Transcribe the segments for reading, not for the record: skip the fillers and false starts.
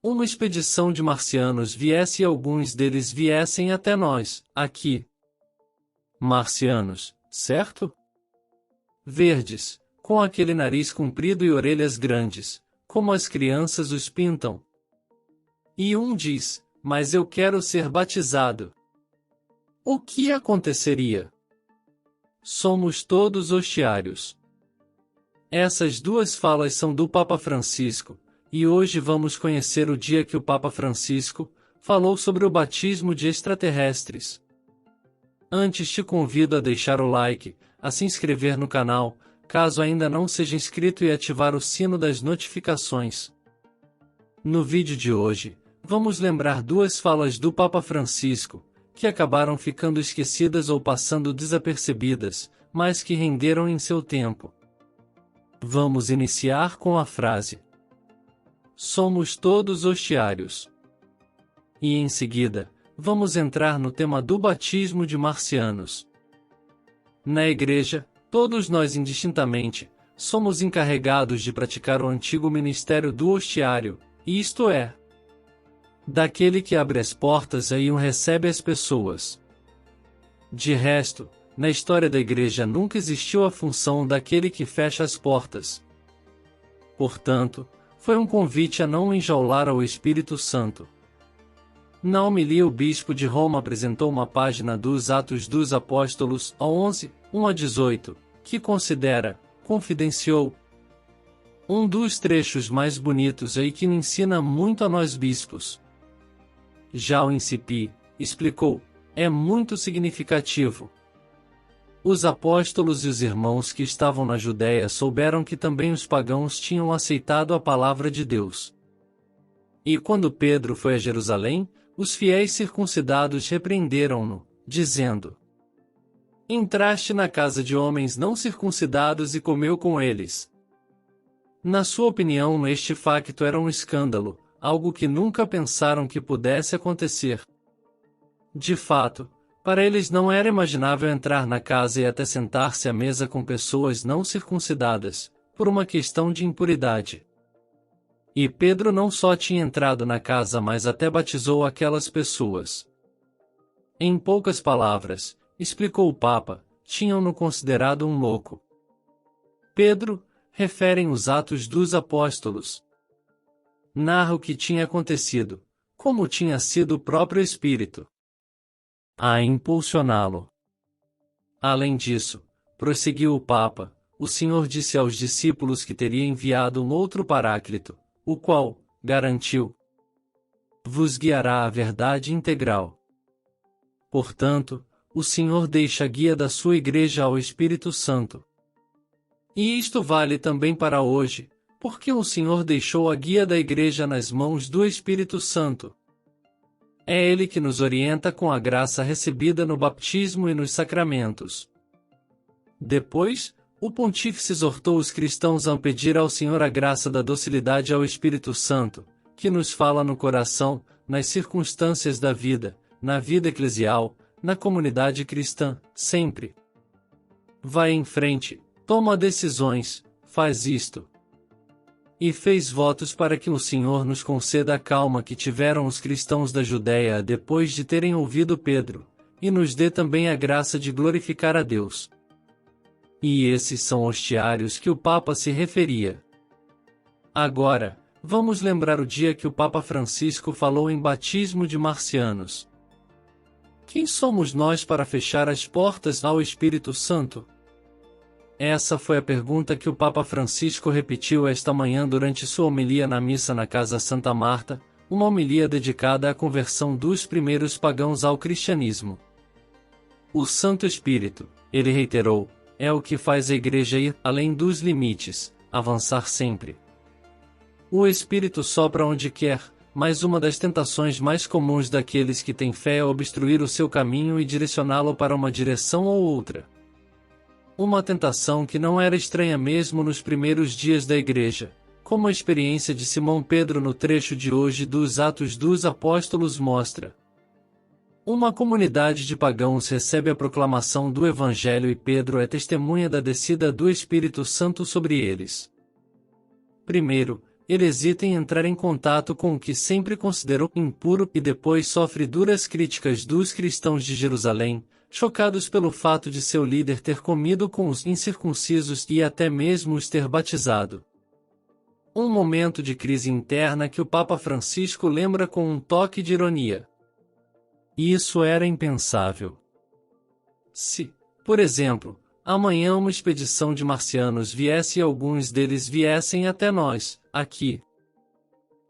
uma expedição de marcianos viesse e alguns deles viessem até nós, aqui. Marcianos, certo? Verdes, com aquele nariz comprido e orelhas grandes, como as crianças os pintam. E um diz, mas eu quero ser batizado. O que aconteceria? Somos todos hostiários. Essas duas falas são do Papa Francisco, e hoje vamos conhecer o dia que o Papa Francisco falou sobre o batismo de extraterrestres. Antes te convido a deixar o like, a se inscrever no canal, caso ainda não seja inscrito e ativar o sino das notificações. No vídeo de hoje, vamos lembrar duas falas do Papa Francisco, que acabaram ficando esquecidas ou passando desapercebidas, mas que renderam em seu tempo. Vamos iniciar com a frase: somos todos hostiários. E em seguida, vamos entrar no tema do batismo de marcianos. Na Igreja, todos nós indistintamente, somos encarregados de praticar o antigo ministério do hostiário, isto é, daquele que abre as portas e recebe as pessoas. De resto, na história da Igreja nunca existiu a função daquele que fecha as portas. Portanto, foi um convite a não enjaular ao Espírito Santo. Na homilia, o bispo de Roma apresentou uma página dos Atos dos Apóstolos, 11, 1-18, que considera, confidenciou, um dos trechos mais bonitos e que ensina muito a nós bispos. Já o Incipi, explicou, é muito significativo. Os apóstolos e os irmãos que estavam na Judéia souberam que também os pagãos tinham aceitado a palavra de Deus. E quando Pedro foi a Jerusalém, os fiéis circuncidados repreenderam-no, dizendo: entraste na casa de homens não circuncidados e comeu com eles. Na sua opinião, este facto era um escândalo, algo que nunca pensaram que pudesse acontecer. De fato, para eles não era imaginável entrar na casa e até sentar-se à mesa com pessoas não circuncidadas, por uma questão de impuridade. E Pedro não só tinha entrado na casa, mas até batizou aquelas pessoas. Em poucas palavras, explicou o Papa, tinham-no considerado um louco. Pedro, referem os Atos dos Apóstolos. Narra o que tinha acontecido, como tinha sido o próprio Espírito a impulsioná-lo. Além disso, prosseguiu o Papa, o Senhor disse aos discípulos que teria enviado um outro Paráclito, o qual, garantiu, vos guiará à verdade integral. Portanto, o Senhor deixa a guia da sua Igreja ao Espírito Santo. E isto vale também para hoje, porque o Senhor deixou a guia da Igreja nas mãos do Espírito Santo. É Ele que nos orienta com a graça recebida no batismo e nos sacramentos. Depois, o Pontífice exortou os cristãos a pedir ao Senhor a graça da docilidade ao Espírito Santo, que nos fala no coração, nas circunstâncias da vida, na vida eclesial, na comunidade cristã, sempre. Vai em frente, toma decisões, faz isto. E fez votos para que o Senhor nos conceda a calma que tiveram os cristãos da Judéia depois de terem ouvido Pedro, e nos dê também a graça de glorificar a Deus. E esses são hostiários que o Papa se referia. Agora, vamos lembrar o dia que o Papa Francisco falou em batismo de marcianos. Quem somos nós para fechar as portas ao Espírito Santo? Essa foi a pergunta que o Papa Francisco repetiu esta manhã durante sua homilia na missa na Casa Santa Marta, uma homilia dedicada à conversão dos primeiros pagãos ao cristianismo. O Santo Espírito, ele reiterou, é o que faz a Igreja ir além dos limites, avançar sempre. O Espírito sopra onde quer, mas uma das tentações mais comuns daqueles que têm fé é obstruir o seu caminho e direcioná-lo para uma direção ou outra. Uma tentação que não era estranha mesmo nos primeiros dias da Igreja, como a experiência de Simão Pedro no trecho de hoje dos Atos dos Apóstolos mostra. Uma comunidade de pagãos recebe a proclamação do Evangelho e Pedro é testemunha da descida do Espírito Santo sobre eles. Primeiro, ele hesita em entrar em contato com o que sempre considerou impuro e depois sofre duras críticas dos cristãos de Jerusalém, chocados pelo fato de seu líder ter comido com os incircuncisos e até mesmo os ter batizado. Um momento de crise interna que o Papa Francisco lembra com um toque de ironia. Isso era impensável. Se, por exemplo, amanhã uma expedição de marcianos viesse e alguns deles viessem até nós, aqui.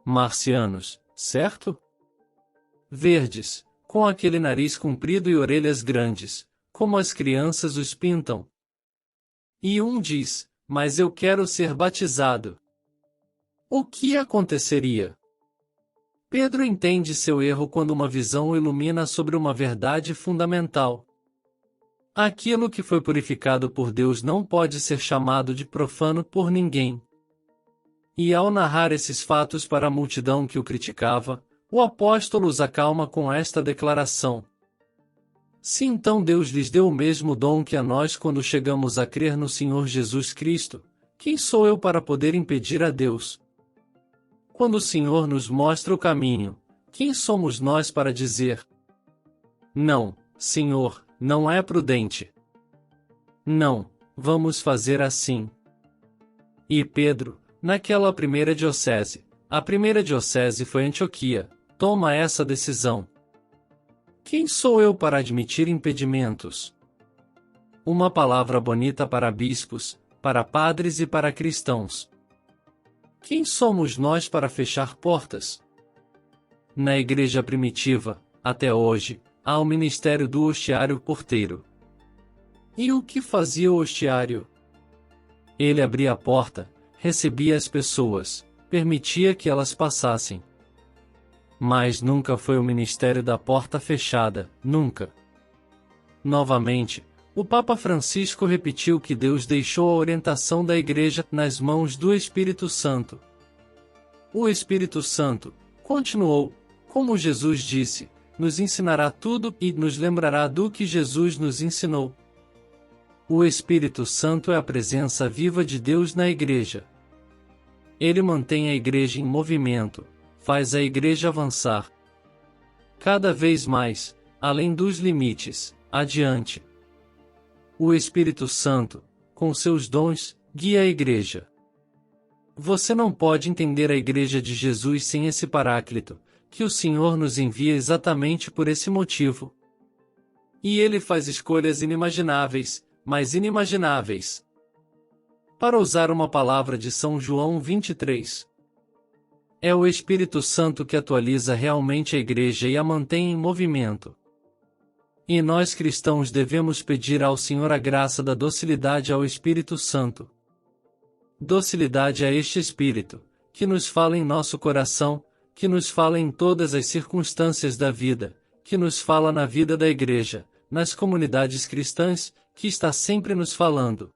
Marcianos, certo? Verdes, com aquele nariz comprido e orelhas grandes, como as crianças os pintam. E um diz, mas eu quero ser batizado. O que aconteceria? Pedro entende seu erro quando uma visão o ilumina sobre uma verdade fundamental. Aquilo que foi purificado por Deus não pode ser chamado de profano por ninguém. E ao narrar esses fatos para a multidão que o criticava, o apóstolo os acalma com esta declaração. Se então Deus lhes deu o mesmo dom que a nós quando chegamos a crer no Senhor Jesus Cristo, quem sou eu para poder impedir a Deus? Quando o Senhor nos mostra o caminho, quem somos nós para dizer: não, Senhor, não é prudente. Não, vamos fazer assim. E Pedro, naquela primeira diocese, a primeira diocese foi Antioquia, toma essa decisão. Quem sou eu para admitir impedimentos? Uma palavra bonita para bispos, para padres e para cristãos. Quem somos nós para fechar portas? Na igreja primitiva, até hoje, há o ministério do hostiário porteiro. E o que fazia o hostiário? Ele abria a porta, recebia as pessoas, permitia que elas passassem. Mas nunca foi o ministério da porta fechada, nunca. Novamente, o Papa Francisco repetiu que Deus deixou a orientação da Igreja nas mãos do Espírito Santo. O Espírito Santo, continuou, como Jesus disse, nos ensinará tudo e nos lembrará do que Jesus nos ensinou. O Espírito Santo é a presença viva de Deus na Igreja. Ele mantém a Igreja em movimento, faz a Igreja avançar. Cada vez mais, além dos limites, adiante. O Espírito Santo, com seus dons, guia a Igreja. Você não pode entender a Igreja de Jesus sem esse Paráclito, que o Senhor nos envia exatamente por esse motivo. E ele faz escolhas inimagináveis, mas inimagináveis. Para usar uma palavra de São João 23. É o Espírito Santo que atualiza realmente a Igreja e a mantém em movimento. E nós cristãos devemos pedir ao Senhor a graça da docilidade ao Espírito Santo. Docilidade a este Espírito, que nos fala em nosso coração, que nos fala em todas as circunstâncias da vida, que nos fala na vida da Igreja, nas comunidades cristãs, que está sempre nos falando.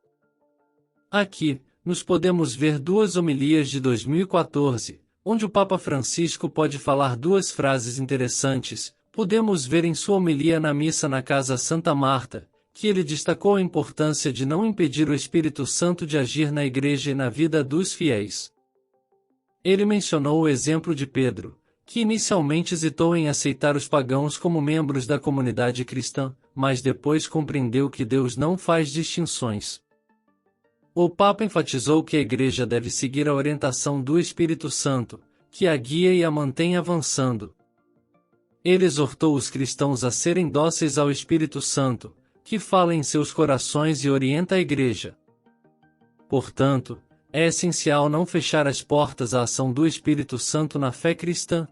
Aqui, nos podemos ver duas homilias de 2014, onde o Papa Francisco pode falar duas frases interessantes. Podemos ver em sua homilia na missa na Casa Santa Marta, que ele destacou a importância de não impedir o Espírito Santo de agir na Igreja e na vida dos fiéis. Ele mencionou o exemplo de Pedro, que inicialmente hesitou em aceitar os pagãos como membros da comunidade cristã, mas depois compreendeu que Deus não faz distinções. O Papa enfatizou que a Igreja deve seguir a orientação do Espírito Santo, que a guia e a mantém avançando. Ele exortou os cristãos a serem dóceis ao Espírito Santo, que fala em seus corações e orienta a Igreja. Portanto, é essencial não fechar as portas à ação do Espírito Santo na fé cristã.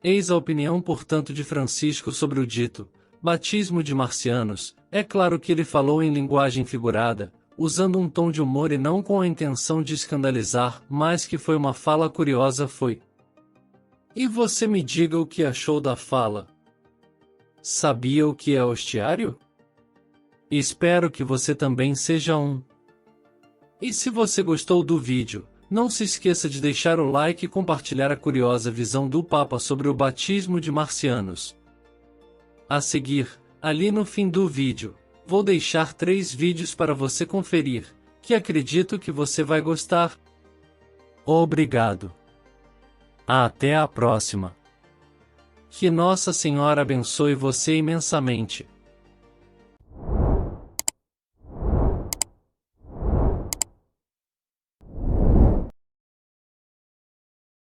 Eis a opinião, portanto, de Francisco sobre o dito batismo de marcianos. É claro que ele falou em linguagem figurada, usando um tom de humor e não com a intenção de escandalizar, mas que foi uma fala curiosa foi. E você me diga o que achou da fala. Sabia o que é hostiário? Espero que você também seja um. E se você gostou do vídeo, não se esqueça de deixar o like e compartilhar a curiosa visão do Papa sobre o batismo de marcianos. A seguir, ali no fim do vídeo, vou deixar 3 vídeos para você conferir, que acredito que você vai gostar. Obrigado. Até a próxima. Que Nossa Senhora abençoe você imensamente.